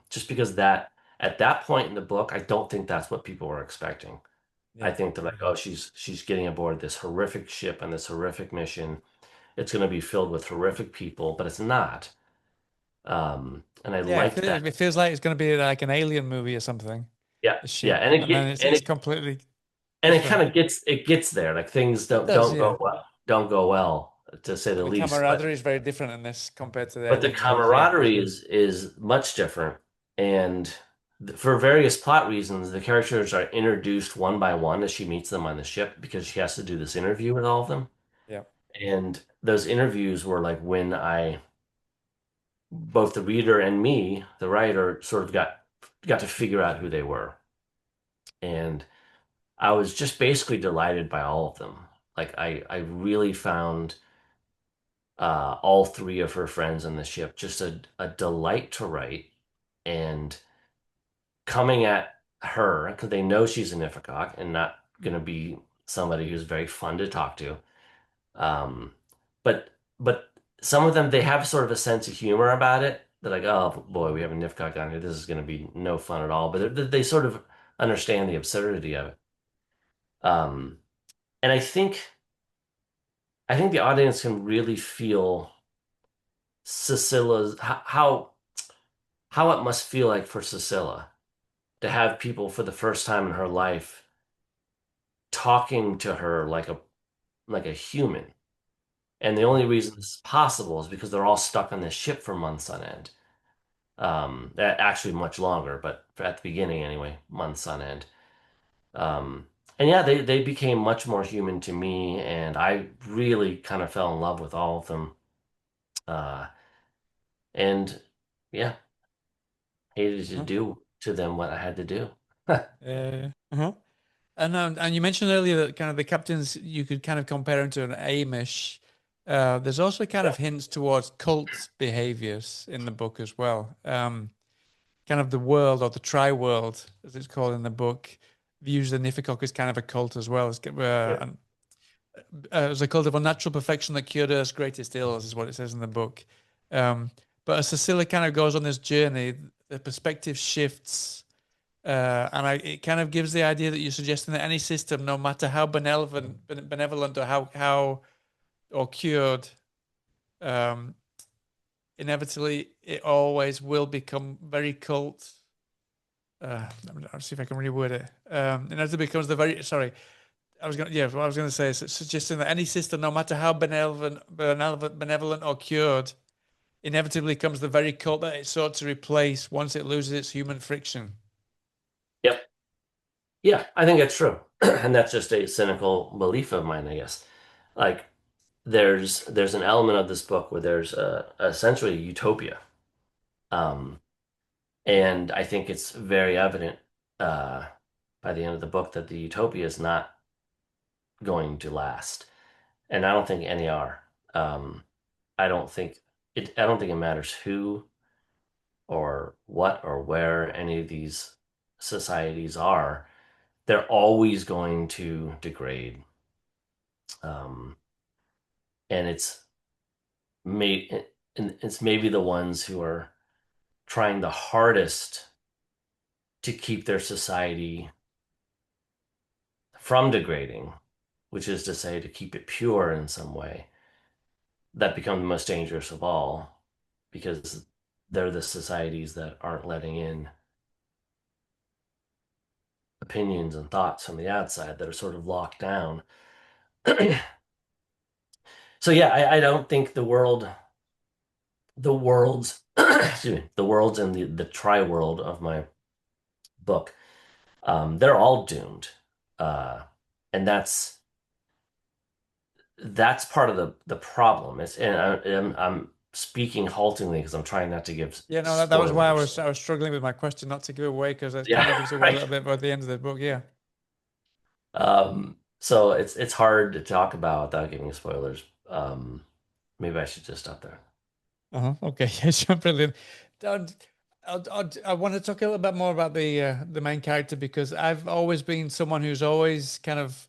Just because that at that point in the book, I don't think that's what people were expecting. I yeah, think they're like, oh, she's getting aboard this horrific ship and this horrific mission. It's going to be filled with horrific people, but it's not. And I yeah. liked that. It feels like it's going to be like an alien movie or something. Yeah, The yeah, ship, and then it's completely and it different. kind of gets there. Like things It does, yeah. don't go well, to say the And the least. But camaraderie is very different in this compared to the but the alien movies. Yeah, camaraderie is much different, and for various plot reasons, the characters are introduced one by one as she meets them on the ship because she has to do this interview with all of them. yeah. And those interviews were like when I both the reader and me, the writer, sort of got to figure out who they were. And I was just basically delighted by all of them. Like I really found all three of her friends on the ship just a delight to write, and coming at her because they know she's an Ifrikok and not going to be somebody who's very fun to talk to. Um, but but some of them they have sort of a sense of humor about it. They're like, oh boy, we have a Nifkok on here. This is going to be no fun at all. But they sort of understand the absurdity of it. And I think the audience can really feel Sicilla's how it must feel like for Sisilla to have people for the first time in her life talking to her like a human. And the only reason this is possible is because they're all stuck on this ship for months on end. Actually much longer, but at the beginning anyway, months on end. Um, and yeah, they became much more human to me, and I really kind of fell in love with all of them. Uh, and yeah, hated to Uh-huh. do to them what I had to do. Uh-huh. And you mentioned earlier that kind of the captains you could kind of compare him to an Amish. There's also kind Yeah, of hints towards cult behaviors in the book as well. Kind of the world or the tri-world, as it's called in the book, views the Nifikoc as kind of a cult as well. yeah, As a cult of unnatural perfection that cured Earth's greatest ills, is what it says in the book. Um, but as Cecilia kind of goes on this journey, the perspective shifts, it kind of gives the idea that you're suggesting that any system, no matter how benevolent or how or cured, um, inevitably it always will become very cult. I'll see if I can reword it. Inevitably becomes the very sorry. What I was gonna say is it's suggesting that any system, no matter how benevolent or cured, inevitably becomes the very cult that it sought to replace once it loses its human friction. yep, yeah. I think that's true, and that's just a cynical belief of mine, I guess. Like there's an element of this book where there's essentially a utopia, um, and I think it's very evident uh, by the end of the book that the utopia is not going to last, and I don't think any are. Um, I don't think I don't think it matters who or what or where any of these societies are. They're always going to degrade, um, and it's may and it's maybe the ones who are trying the hardest to keep their society from degrading, which is to say, to keep it pure in some way, that become the most dangerous of all because they're the societies that aren't letting in opinions and thoughts from the outside that are sort of locked down. So yeah, I don't think the world's excuse me, the worlds and the tri-world of my book, they're all doomed. Uh, and that's part of the problem. It's and I'm speaking haltingly because I'm trying not to give Yeah, no, that was why spoilers. I was struggling with my question not to give away because it kind of Yeah, gives away a right. little bit by the end of the book. Yeah. So it's hard to talk about without giving spoilers. Maybe I should just stop there. Uh-huh. Okay. Yeah, sure, brilliant. I'd- I want to talk a little bit more about the main character because I've always been someone who's always kind of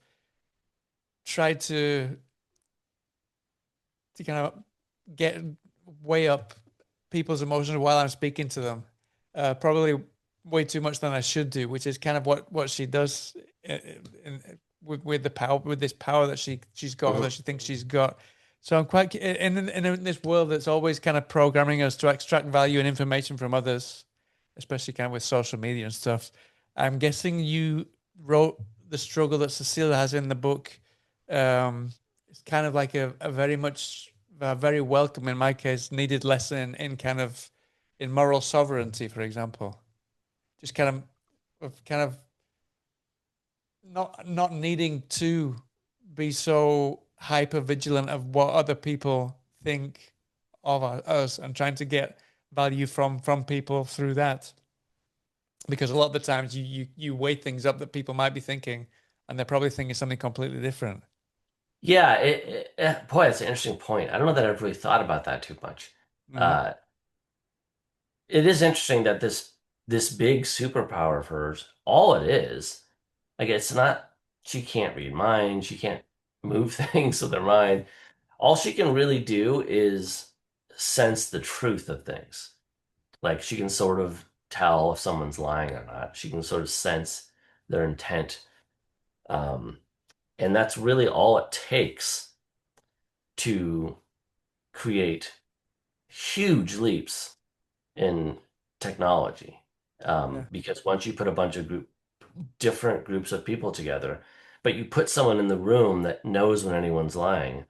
tried to kind of get way up people's emotions while I'm speaking to them. Probably way too much than I should do, which is kind of what she does with the power with this power that she's got or Mhm. that she thinks she's got. So I'm quite in this world that's always kind of programming us to extract value and information from others, especially kind of with social media and stuff. I'm guessing you wrote the struggle that Cecilia has in the book. It's kind of like a very much very welcome in my case needed lesson in kind of in moral sovereignty, for example. Just kind of not needing to be so hyper vigilant of what other people think of us and trying to get value from people through that. Because a lot of the times you weigh things up that people might be thinking, and they're probably thinking something completely different. Yeah, boy, it's an interesting point. I don't know that I've really thought about that too much. Hmm. Uh, it is interesting that this big superpower of hers, all it is, like it's not she can't read minds, she can't move things with her mind. All she can really do is sense the truth of things. Like she can sort of tell if someone's lying or not. She can sort of sense their intent. Um, and that's really all it takes to create huge leaps in technology. Yeah, Because once you put a bunch of different groups of people together, but you put someone in the room that knows when anyone's lying,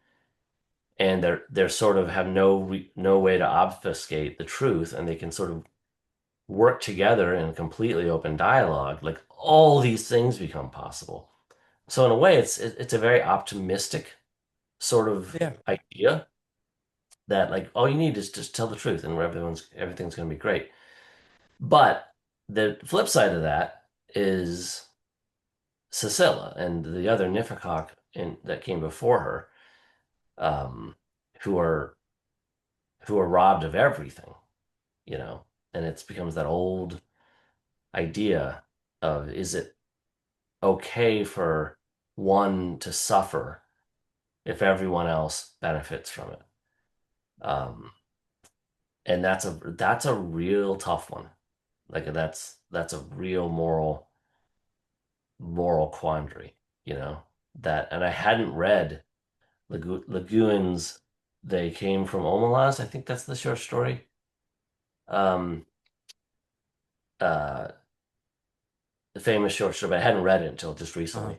and they're sort of have no way to obfuscate the truth, and they can sort of work together in completely open dialogue, like all these things become possible. So in a way, it's a very optimistic sort of yeah, idea that like all you need is just tell the truth and everything's going to be great. But the flip side of that is Sisilla and the other Nifakok that came before her, um, who are who are robbed of everything, you know, and it becomes that old idea of is it okay for one to suffer if everyone else benefits from it? Um, and that's a real tough one. Like that's a real moral quandary, you know, that and I hadn't read Lagoons. They came from Omelas. I think that's the short story. Um, uh, the famous short story, but I hadn't read it until just uh-huh. recently.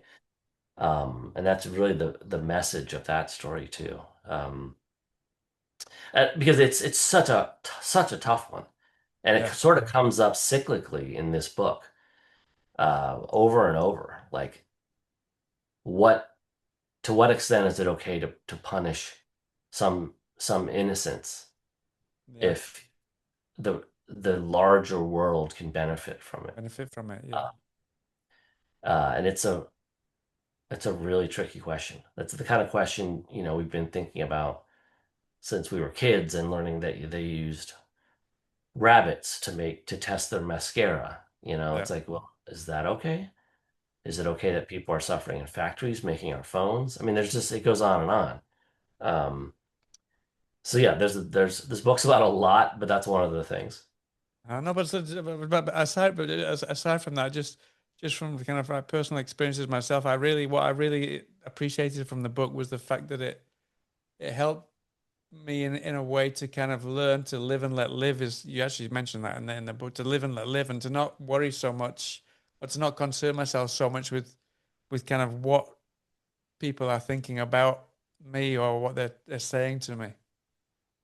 And that's really the message of that story too. Because it's such a tough one, and it Yeah, sort of comes up cyclically in this book, over and over. Like, what to what extent is it okay to punish some innocence yeah. if the larger world can benefit from it? Benefit from it. Yeah, Uh, and it's a really tricky question. That's the kind of question, we've been thinking about since we were kids and learning that they used rabbits to test their mascara. yeah. It's like, well, is that okay? Is it okay that people are suffering in factories making our phones? I mean, it goes on and on. So yeah, there's this book's about a lot, but that's one of the things. I know, but aside from that, just from the kind of like personal experiences myself, what I really appreciated from the book was the fact that it helped me in a way to kind of learn to live and let live. Is you actually mentioned that in the book, to live and let live, and to not worry so much, or to not concern myself so much with kind of what people are thinking about me or what they're saying to me,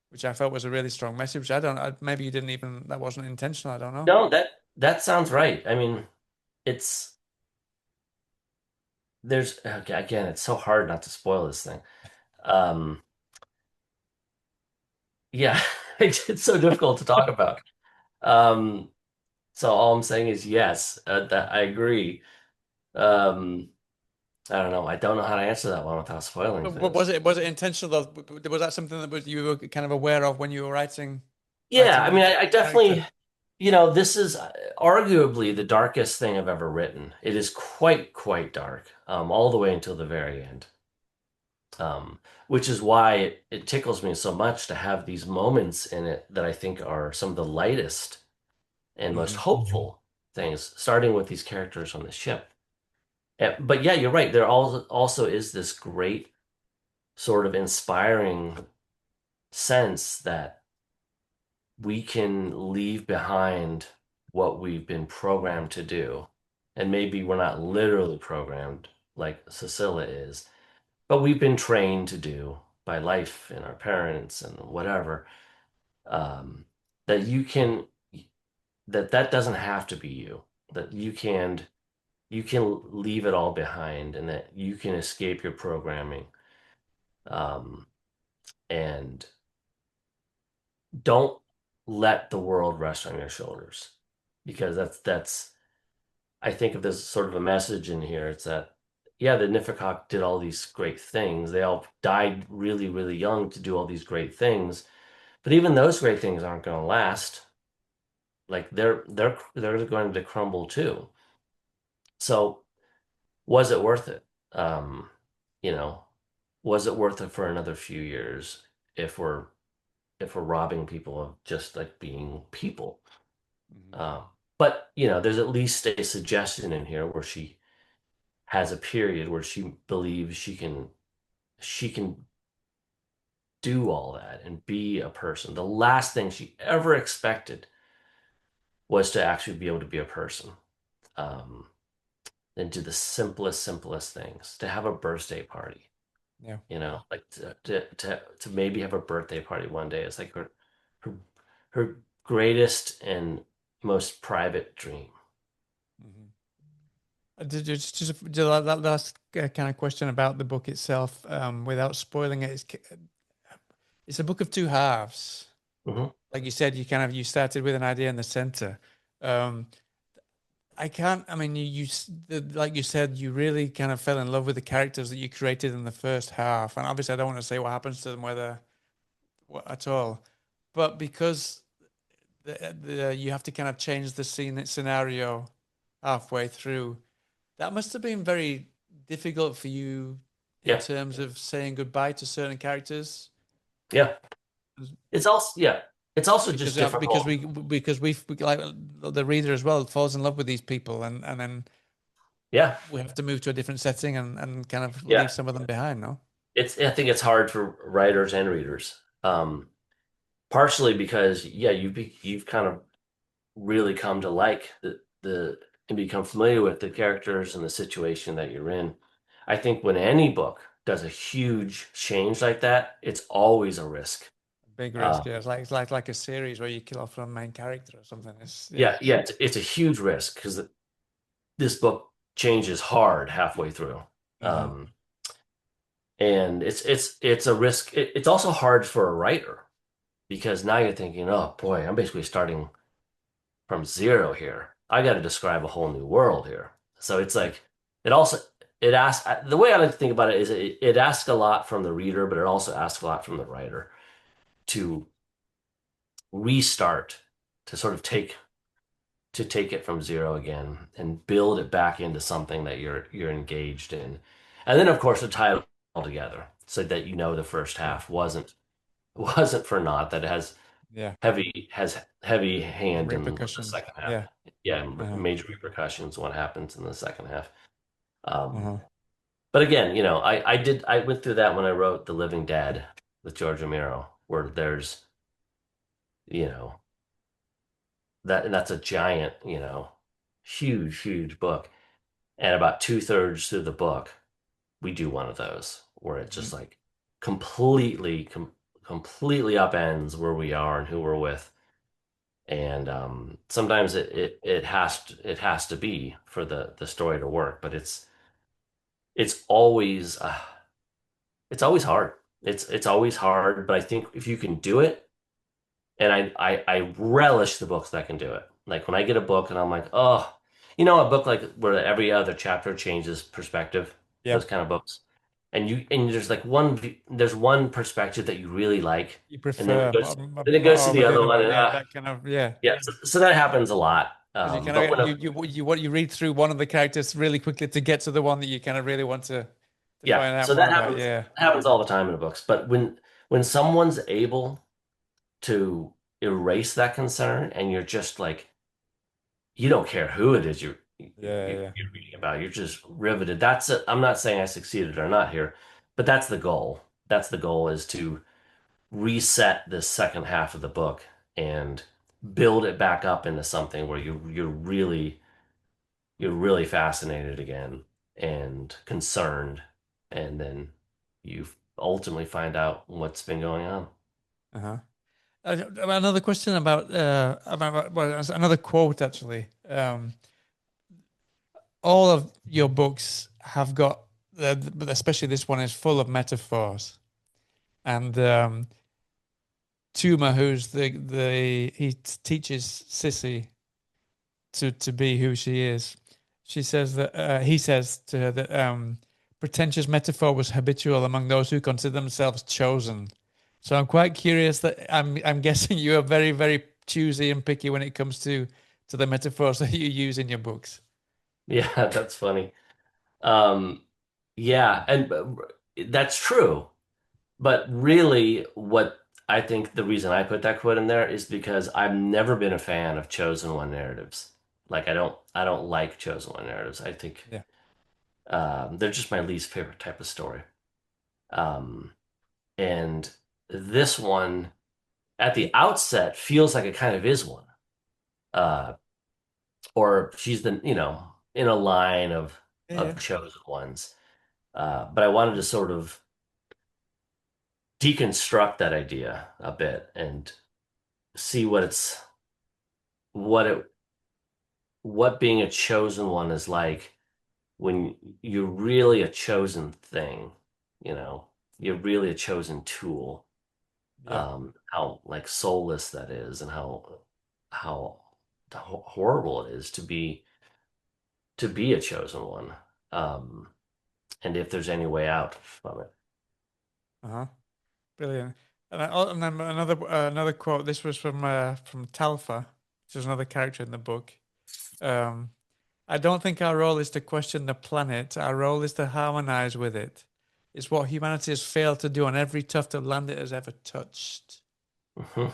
which I felt was a really strong message. Which maybe you didn't even, that wasn't intentional. I don't know. No, that sounds right. I mean, it's there's okay, again, it's so hard not to spoil this thing. Um, yeah, it's so difficult to talk about. Um, so all I'm saying is yes, that I agree. Um, I don't know. I don't know how to answer that one without spoiling But things. was it intentional though? Was that something that you were kind of aware of when you were Yeah, writing I mean, the I character? definitely, this is arguably the darkest thing I've ever written. It is quite dark, all the way until the very end. Which is why it tickles me so much to have these moments in it that I think are some of the lightest and most Hmm. hopeful things, starting with these characters on the ship. But yeah, you're right. There also is this great sort of inspiring sense that we can leave behind what we've been programmed to do. And maybe we're not literally programmed like Sisilla is, but we've been trained to do by life and our parents and whatever. Um, that you can that doesn't have to be you. That you can leave it all behind and that you can escape your programming. Um, and don't let the world rest on your shoulders because that's I think if there's sort of a message in here, it's that yeah, the Nifakok did all these great things. They all died really, really young to do all these great things. But even those great things aren't going to last. Like they're going to crumble too. So was it worth it? Um, you know, was it worth it for another few years if we're robbing people of just like being people? Hmm. Um, but there's at least a suggestion in here where she has a period where she believes she can do all that and be a person. The last thing she ever expected was to actually be able to be a person. Um, and do the simplest things, to have a birthday party, Yeah. like to maybe have a birthday party one day. It's like her her greatest and most private dream. Hmm. That last kind of question about the book itself, without spoiling it, it's a book of two halves. Hmm. Like you said, you started with an idea in the center. Um, I can't. I mean, like you said, you really kind of fell in love with the characters that you created in the first half, and obviously, I don't want to say what happens to them, whether what, at all, but because you have to kind of change the scenario halfway through. That must have been very difficult for you in Yeah, terms of saying goodbye to certain characters, yeah. It's also just because difficult. we like the reader as well falls in love with these people, and then Yeah, we have to move to a different setting and kind of leave yeah. some of them behind, no? I think it's hard for writers and readers. Partially because yeah, you've kind of really come to like the and become familiar with the characters and the situation that you're in. I think when any book does a huge change like that, it's always a risk. Big Uh, risk, yeah. It's like a series where you kill off one main character or something. It's yeah. yeah, yeah, it's a huge risk because this book changes hard halfway through. Hmm. Um, and it's a risk. It's also hard for a writer because now you're thinking, oh boy, I'm basically starting from zero here. I got to describe a whole new world here. So it's like it also it asks the way I like to think about it is it asks a lot from the reader, but it also asks a lot from the writer to restart, to sort of take it from zero again and build it back into something that you're engaged in. And then of course to tie it all together so that the first half wasn't for naught, that it has Yeah. has heavy hand in the Repercussions. second half. Yeah. Yeah, Uh-huh. major repercussions what happens in the second half. Uh-huh. But again, I went through that when I wrote The Living Dead with George Romero, where there's, you know, that's a giant, huge book. And about two-thirds through the book, we do one of those where it Mhm. just like completely upends where we are and who we're with. And sometimes it has to be for the story to work, but it's always it's always hard. It's always hard, but I think if you can do it, and I relish the books that can do it. Like when I get a book and I'm like, oh, a book like where every other chapter changes perspective, Yeah. those kind of books. And there's like there's one perspective that you really like, You and then prefer it goes to over the the other other one, one. and Yeah, that kind of, yeah. yeah, so that happens a lot. Because you kind But of you read through one of the characters really quickly to get to the one that you kind of really want to yeah, find out so more that about. happens Yeah. happens all the time in the books. But when someone's able to erase that concern, and you're just like, you don't care who it is Yeah, yeah. you're reading about. You're just riveted. That's it. I'm not saying I succeeded or not here, but that's the goal. That's the goal, is to reset this second half of the book and build it back up into something where you're really fascinated again and concerned, and then you ultimately find out what's been going on. Uh-huh. Another question about well, another quote actually. All of your books have got, but especially this one is full of metaphors. And Tuma, who's he teaches Sissy to be who she is. She says that he says to her that pretentious metaphor was habitual among those who consider themselves chosen. So I'm quite curious that I'm guessing you are very, very choosy and picky when it comes to the metaphors that you use in your books. Yeah, that's funny. Um, yeah, and that's true. But really, what I think the reason I put that quote in there is because I've never been a fan of chosen one narratives. Like I don't like chosen one narratives. I think Yeah. they're just my least favorite type of story. Um, and this one at the outset feels like it kind of is one. Uh, or she's in a line of Yeah, yeah. of chosen ones. But I wanted to sort of deconstruct that idea a bit and see what it what being a chosen one is like when you're really a chosen thing, you know, you're really a chosen tool. Yeah. How like soulless that is, and how horrible it is to be a chosen one. Um, and if there's any way out from it. Uh-huh. Brilliant. And then another quote. This was from Talfa, which is another character in the book. Um, I don't think our role is to question the planet. Our role is to harmonize with it. It's what humanity has failed to do on every tuft of land it has ever touched. Mhm.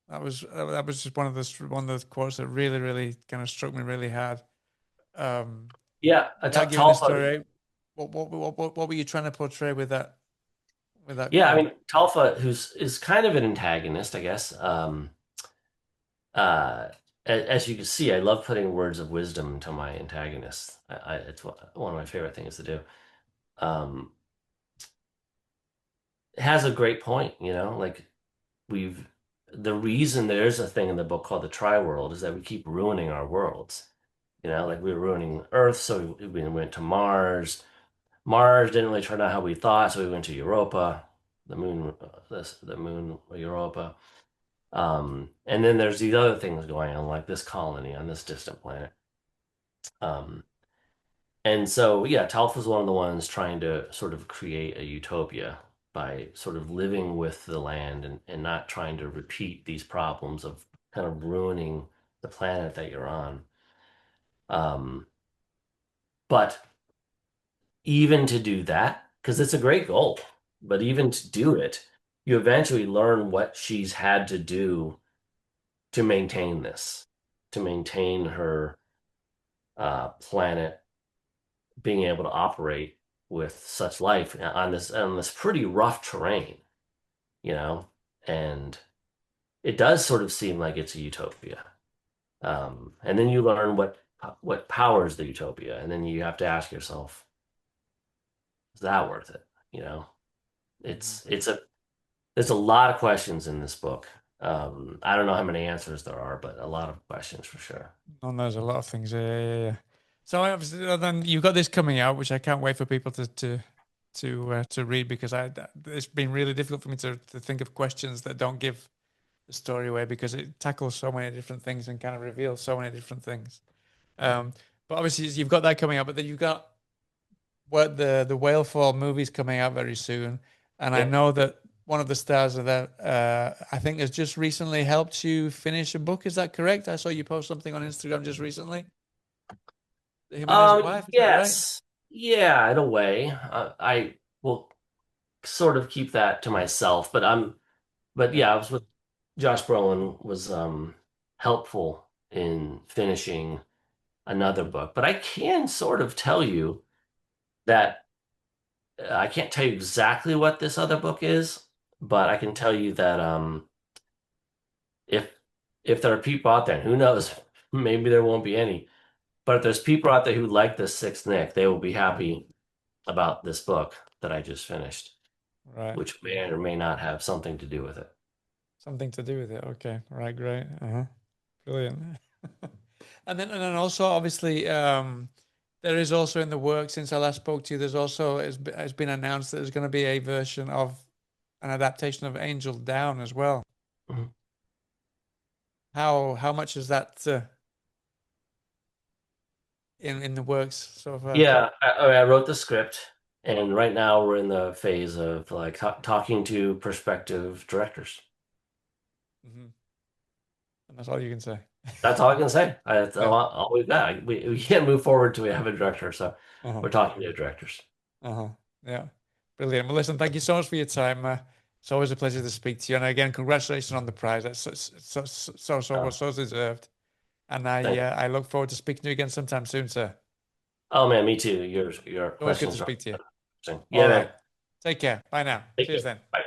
That was just one of the quotes that really, really kind of struck me really hard. Yeah, Without giving the Talpa. story, what were you trying to portray with that Yeah, I quote? mean Talfa, who's is kind of an antagonist, I guess. Uh, as you can see, I love putting words of wisdom to my antagonists. It's one of my favorite things to do. Um, it has a great point, like we've the reason there's a thing in the book called the Tri-World is that we keep ruining our worlds. Like we were ruining Earth, so we went to Mars. Mars didn't really turn out how we thought, so we went to Europa, the moon Europa. And then there's these other things going on, like this colony on this distant planet. Um, and so, yeah, Talf was one of the ones trying to sort of create a utopia by sort of living with the land, and not trying to repeat these problems of kind of ruining the planet that you're on. Um, but even to do that, because it's a great goal, but even to do it, you eventually learn what she's had to do to maintain this, to maintain her planet being able to operate with such life on this pretty rough terrain, you know, and it does sort of seem like it's a utopia. And then you learn what powers the utopia, and then you have to ask yourself, is that worth it? You know, Mhm. it's a there's a lot of questions in this book. I don't know how many answers there are, but a lot of questions for sure. And there's a lot of things. Yeah, yeah, yeah. So obviously, then you've got this coming out, which I can't wait for people to read because it's been really difficult for me to think of questions that don't give the story away because it tackles so many different things and kind of reveals so many different things. Um, but obviously, you've got that coming out, but then you've got what the Whale Fall movie's coming out very soon, and I Yep. know that one of the stars of that, I think, has just recently helped you finish a book. Is that correct? I saw you post something on Instagram just recently. Him and his wife, is that right? Yes. Yeah, in a way. I will sort of keep that to myself, but Yeah. yeah, I was with Josh Brolin was helpful in finishing another book. But I can sort of tell you that I can't tell you exactly what this other book is, but I can tell you that if if there are people out there, who knows, maybe there won't be any. But if there's people out there who like the Sixth Nik, they will be happy about this book that I just finished, Right. which may or may not have something to do with it. Something to do with it. Okay. Right. Great. Uh-huh. Brilliant. And then also obviously there is also in the work since I last spoke to you. There's also it's been announced that there's going to be a version of an adaptation of Angel Down as well. Mhm. How much is that in the works so far? Yeah, I wrote the script, and right now we're in the phase of like talking to prospective directors. Hmm. And that's all you can say. That's all I can say. That's Yeah. all we've got. We can't move forward until we have a director, so Uh-huh. we're talking to directors. Uh-huh. Yeah. Brilliant. Well, listen, thank you so much for your time. It's always a pleasure to speak to you. And again, congratulations on the prize. That's so deserved. And Thank you. I look forward to speaking to you again sometime soon, sir. Oh man, me too. Your Always good to questions are speak to you. interesting. All Yeah, right. man. Take care. Bye now. Take care. Cheers then. Bye.